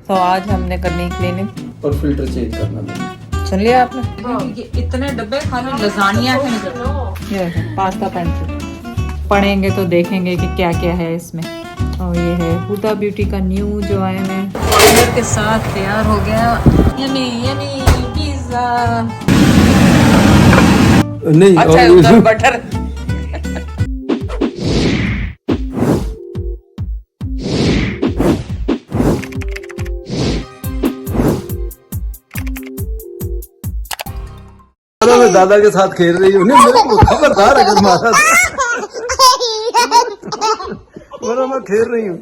तो आज हमने करनी क्लीनिंग और फिल्टर चेंज करना मैंने। सुन लिया आपने? ये इतने डब्बे खाली लजानिया है निकल। ये है पास्ता पेंट्री। पढ़ेंगे तो देखेंगे कि क्या क्या है इसमें। और ये है हुदा ब्यूटी का न्यू जो आया है ऑर्डर के साथ तैयार हो गया। Yummy yummy pizza. नहीं अच्छा है उधर बटर। मैं दादा के साथ खेल रही हूँ। मेरे को खबरदार अगर मारा तो मैं खेल रही हूँ।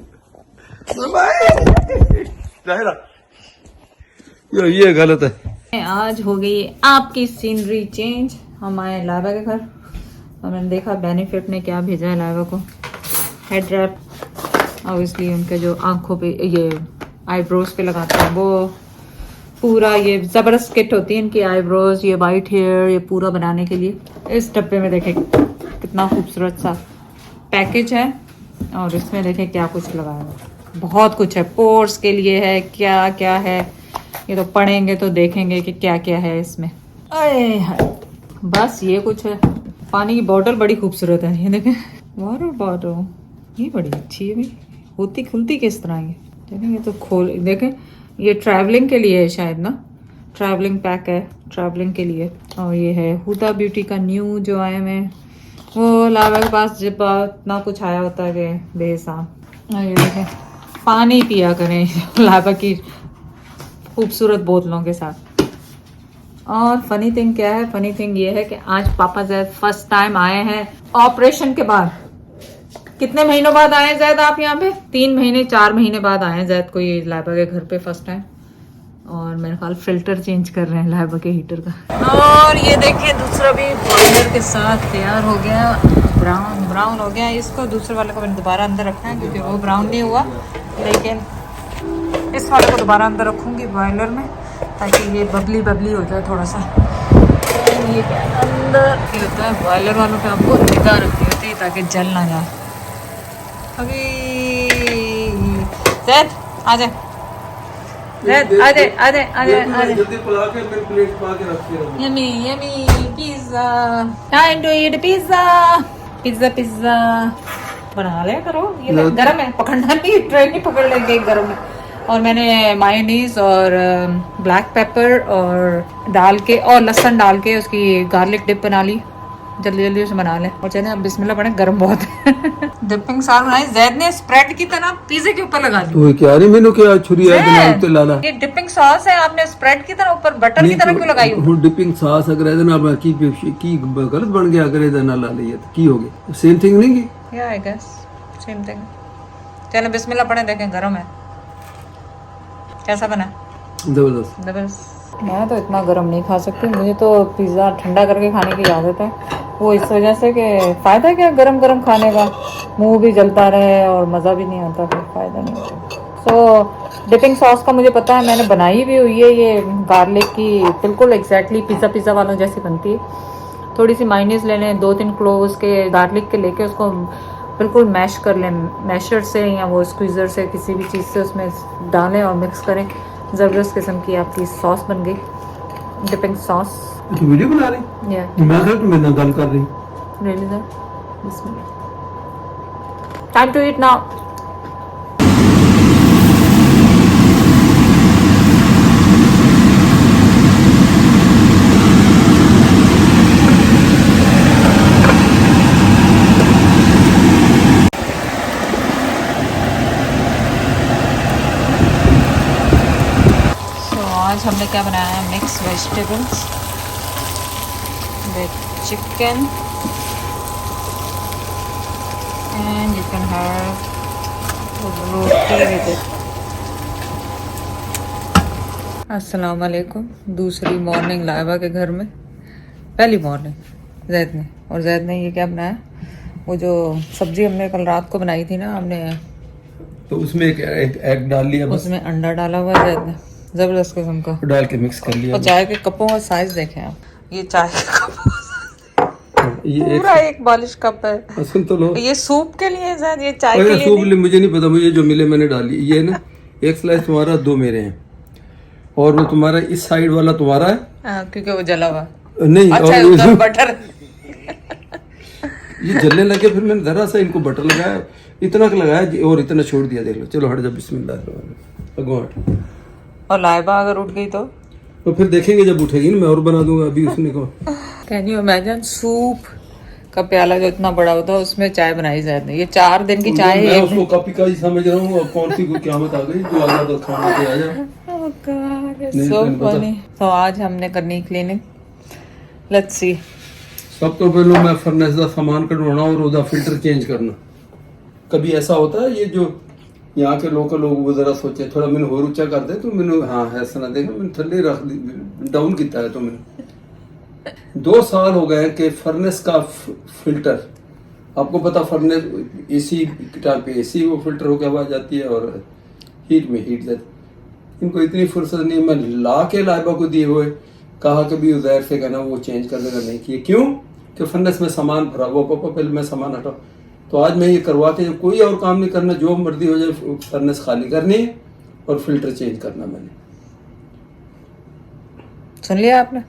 ये गलत है। आज हो गई आपकी सीनरी चेंज। हम आए लाइबा के घर और मैंने देखा बेनिफिट ने क्या भेजा है लाइबा को। हेड रैप ऑब्वियसली उनके जो आंखों पे ये आईब्रोज पे लगाते हैं वो पूरा ये जबरदस्त किट होती है इनकी आईब्रोज ये वाइट हेयर ये पूरा बनाने के लिए। इस डब्बे में देखें कितना खूबसूरत सा पैकेज है और इसमें देखें क्या कुछ लगाया है। बहुत कुछ है पोर्स के लिए है क्या क्या है ये तो पढ़ेंगे तो देखेंगे कि क्या क्या है इसमें। अरे बस ये कुछ है। पानी की बोतल बड़ी खूबसूरत है ये देखें वाटर बॉटल ये बड़ी अच्छी है भाई। होती खुलती किस तरह ये देखें ये तो खोल देखें ये ट्रैवलिंग के लिए है शायद ना। ट्रैवलिंग पैक है ट्रैवलिंग के लिए। और ये है हुदा ब्यूटी का न्यू जो आया है वो लावा के पास जब इतना कुछ आया होता है बेहिसाब। ये देखें पानी पिया करें लावा की खूबसूरत बोतलों के साथ। और फनी थिंग क्या है? फनी थिंग ये है कि आज पापा जैद फर्स्ट टाइम आए हैं ऑपरेशन के बाद। कितने महीनों बाद आए हैं जैद आप यहाँ पे? 3 महीने 4 महीने बाद आए हैं जैद को ये लाइबा के घर पे फर्स्ट टाइम। और मेरे ख्याल फिल्टर चेंज कर रहे हैं लाइबा के हीटर का। और ये देखिए दूसरा भी बॉयलर के साथ तैयार हो गया। ब्राउन हो गया। इसको दूसरे वाले को मैंने दोबारा अंदर रखा है क्योंकि वो ब्राउन नहीं हुआ। लेकिन इस वाले को दोबारा अंदर रखूँगी बॉयलर में ताकि ये बबली हो जाए थोड़ा सा। ये अंदर होता है बॉयलर वालों पे आपको निगाह रखनी होती है ताकि जल ना जाए। अभी जैद आ जाए जैद आ जाए जल्दी पुला के फिर प्लेट पा के रखते रहो। Yummy yummy pizza time to eat pizza बना लिया करो। ये गरम है पकड़ना नहीं ट्रे नहीं पकड़ लेंगे गरम है। और मैंने मायोनीज और ब्लैक पेपर और डाल के और लहसुन डाल के उसकी गार्लिक डिप बना ली। जल्दी उसे बना लें और चले अब बिस्मिल्लाह पढ़े गर्म बहुत है। डिपिंग सॉस बनाई जैद ने स्प्रेड की तरह पिज्जे के ऊपर लगा दी। तो क्या रे मैंने क्या छुरी है बनाई तो लाला ये डिपिंग सॉस है आपने स्प्रेड की तरह ऊपर बटर की तरह क्यों लगाई? वो डिपिंग सॉस अगर है ना की गलत बन गया अगर इधर ना ला लिया तो की हो गया सेम थिंग नहीं की या आई गेस सेम थिंग। चलो बिस्मिल्लाह पढ़े देखें गरम है कैसा बना? जबरदस्त। मैं तो इतना गर्म नहीं खा सकती। मुझे तो पिज़्ज़ा ठंडा करके खाने की आदत है वो इस वजह से कि फ़ायदा क्या गरम खाने का मुंह भी जलता रहे और मज़ा भी नहीं आता फिर फ़ायदा नहीं होता। सो डिपिंग सॉस का मुझे पता है मैंने बनाई भी हुई है ये गार्लिक की बिल्कुल एग्जैक्टली पिज़्ज़ा वालों जैसी बनती है। थोड़ी सी मायोनीज ले लें 2-3 क्लोव्स के गार्लिक के लेके उसको बिल्कुल मैश कर लें मैशर से या वो स्क्वीज़र से किसी भी चीज़ से उसमें डालें और मिक्स करें। ज़बरदस्त किस्म की आपकी सॉस बन गई डिपिंग सॉस। तो वीडियो बना रही मैं तो गल कर रही रियली सर बिस्मिल्लाह टाइम टू ईट नाउ। आज हमने क्या बनाया है mix vegetables with chicken and you can have roti with it. अस्सलाम वालेकुम। दूसरी मॉर्निंग लाइबा के घर में पहली मॉर्निंग जैद ने और जैद ने ये क्या बनाया वो जो सब्जी हमने कल रात को बनाई थी ना हमने तो उसमें एक एग डाल लिया बस उसमें अंडा डाला हुआ है जैद ने जबरदस्त किस्म का डाल के मिक्स कर लिया। और चाय के कपों का साइज देखें आप ये चाय के कप ये पूरा एक बॉलिश कप है। सुन तो लो ये सूप के लिए शायद ये चाय के लिए सूप मुझे नहीं पता मुझे जो मिले मैंने डाली ये ना एक स्लाइस तुम्हारा, 2 मेरे हैं, और वो तुम्हारा इस साइड वाला तुम्हारा है। क्योंकि वो जला हुआ नहीं, अच्छा और उधर बटर ये जलने लगे, फिर मैंने जरा सा इनको बटर लगाया, इतना का लगाया और इतना छोड़ दिया। देख लो, चलो हट जा, बिस्मिल्लाह, अगो हट। और लाइबा अगर उठ गई तो फिर देखेंगे जब उठेगी ना, मैं और बना दूंगा अभी उसने को। कैन यू इमेजिन सूप का प्याला जो इतना बड़ा होता है उसमें चाय बनाई जाती है। ये 4 दिन की चाय मैं है। उसको कॉपी का ही समझ रहा हूँ, अब कौन सी कोई क़यामत आ गई जो आगा तो खाना पे आ जाए। Oh God, it's नहीं, so तैਨੂੰ पता। funny. तो आज हमने करनी क्लीनिंग, लेट्स सी। सब तो पहले मैं फर्नेस का सामान कढवाना और उसका फिल्टर चेंज करना। कभी ऐसा होता है ये जो यहाँ के लोकल लोग वो जरा सोचे थोड़ा मैंने होर ऊंचा कर दे तो मैंने हाँ ऐसा ना देखा, मैंने थल्ले रख डाउन किया है। तो मैंने 2 साल हो गए कि फर्नेस का फिल्टर, आपको पता फर्नेस एसी टाइम पे एसी वो फिल्टर होकर हवा जाती है और हीट में हीट जाती। इनको इतनी फुर्सत नहीं, मैं ला के लाइबा को दिए हुए, कहा कि भी उजैर से कहना वो चेंज कर देगा, नहीं किए। क्यों कि फर्नेस में सामान भरा हुआ, पापा पहले मैं सामान हटाओ। तो आज मैं ये करवा के कोई और काम नहीं करना, जो मर्जी हो जाए, फर्नेस खाली करनी है और फिल्टर चेंज करना। मैंने सुन लिया आपने।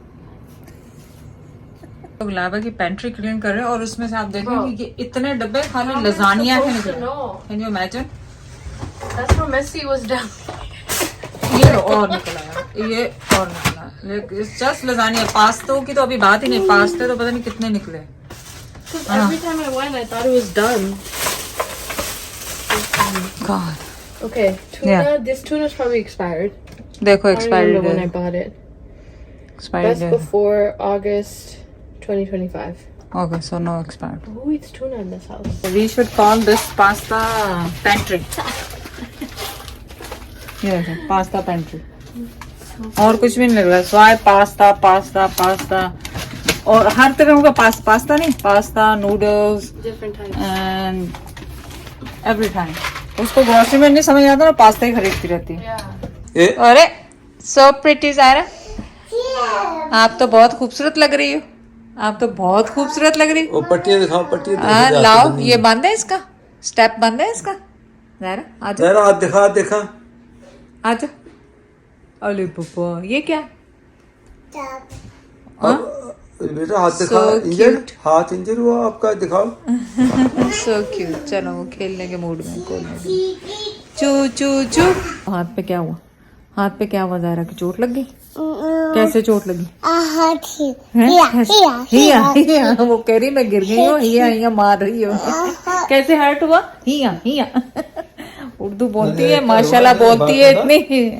तो लाइबा की पेंट्री क्लीन कर रहे हैं और उसमें से आप देखेंगे कि इतने डब्बे खाली लजानिया के निकले। Can you imagine? That's how messy it was done. ये और निकला है, ये और निकला है। It's just lasagne. पास्तों की तो अभी बात ही नहीं, पास्ते तो पता नहीं कितने निकले। Because every time I went, I thought it was done. God. Okay, tuna. Yeah. This tuna is probably expired. देखो I don't expiry remember when I date, bought it. Expiry Best date. before August 2025. Okay, so no expired. Who eats tuna in this house? We should call this pasta pantry. ये देखो pasta pantry, और कुछ भी नहीं लग रहा। स्वाय pasta pasta pasta, और हर तरह का पास्ता नहीं, pasta, noodles Different types. And every time. उसको ग्रोसरी में नहीं समझ आता ना, पास्ता ही खरीदती रहती है। Yeah. अरे सो प्रिटी ज़ारा, आप तो बहुत खूबसूरत लग रही हो, आप तो बहुत खूबसूरत लग रही हो। वो पट्टियाँ दिखाओ, पट्टियाँ हाँ लाओ, ये बंद है, इसका स्टेप बंद है इसका। ज़ारा आ जाओ, जरा हाथ दिखा, देखा आ जाओ। अरे पापा ये क्या? बेटा हाथ दिखा। So इंजर cute. हाथ इंजर हुआ आपका, दिखाओ। So cute. चलो वो खेलने के मूड में चू चू चू। हाथ पे क्या हुआ? हाथ पे क्या हुआ? ज़ारा की चोट लग गई? कैसे चोट लगी? हिया वो कह रही मैं गिर गई हूँ, हिया हिया मार रही हो। कैसे हर्ट हुआ? हिया हिया। उर्दू बोलती है माशाल्लाह, बोलती है इतनी।